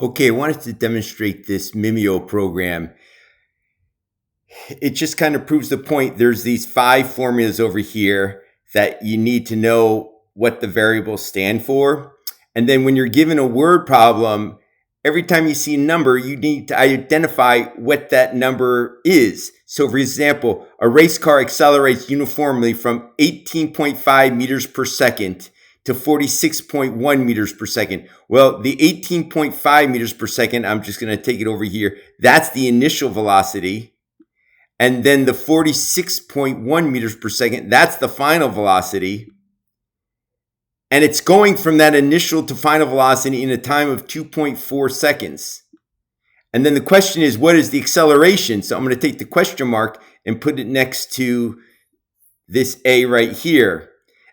Okay, I wanted to demonstrate this Mimeo program. It just kind of proves the point. There's these 5 formulas over here that you need to know what the variables stand for. And then when you're given a word problem, every time you see a number, you need to identify what that number is. So for example, a race car accelerates uniformly from 18.5 meters per second to 46.1 meters per second. Well, the 18.5 meters per second, I'm just going to take it over here. That's the initial velocity. And then the 46.1 meters per second, that's the final velocity. And it's going from that initial to final velocity in a time of 2.4 seconds. And then the question is, what is the acceleration? So I'm going to take the question mark and put it next to this A right here.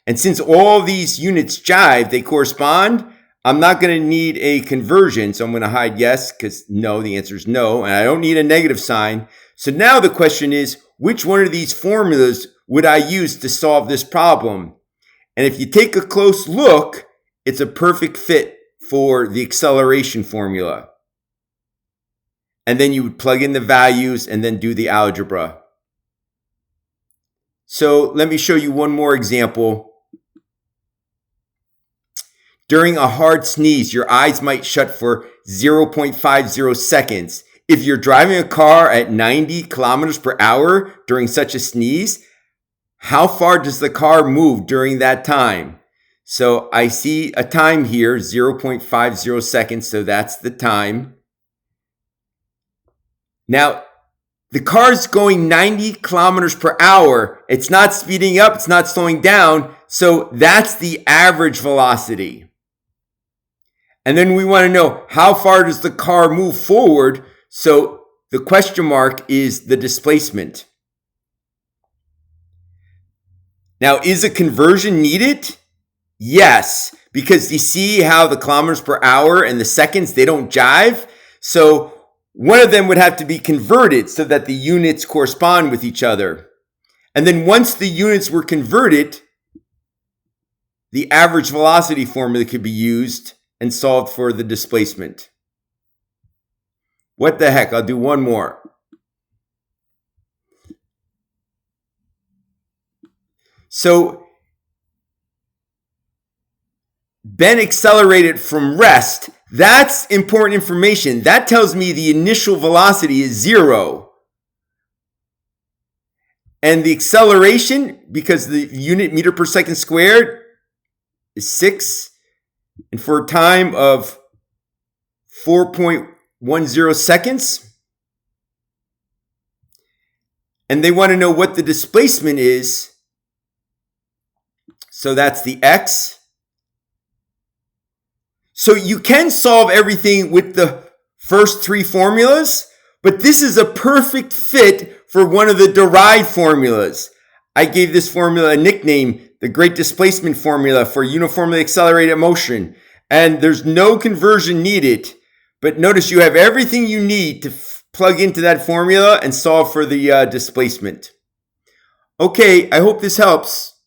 And since all these units jive, they correspond, I'm not going to need a conversion. So I'm going to hide yes, because no, the answer is no. And I don't need a negative sign. So now the question is, which one of these formulas would I use to solve this problem? And if you take a close look, it's a perfect fit for the acceleration formula. And then you would plug in the values and then do the algebra. So let me show you one more example. During a hard sneeze, your eyes might shut for 0.50 seconds. If you're driving a car at 90 kilometers per hour during such a sneeze, how far does the car move during that time? So I see a time here, 0.50 seconds, so that's the time. Now, the car's going 90 kilometers per hour. It's not speeding up, it's not slowing down, so that's the average velocity. And then we want to know, how far does the car move forward? So the question mark is the displacement. Now, is a conversion needed? Yes, because you see how the kilometers per hour and the seconds, they don't jive. So one of them would have to be converted so that the units correspond with each other. And then once the units were converted, the average velocity formula could be used and solved for the displacement. What the heck? I'll do one more. So Ben accelerated from rest. That's important information. That tells me the initial velocity is 0. And the acceleration, because the unit meter per second squared is 6. And for a time of 4.10 seconds. And they want to know what the displacement is. So that's the x. So you can solve everything with the first 3 formulas, but this is a perfect fit for one of the derived formulas. I gave this formula a nickname, the Great Displacement Formula for uniformly accelerated motion. And there's no conversion needed. But notice you have everything you need to plug into that formula and solve for the displacement. Okay, I hope this helps.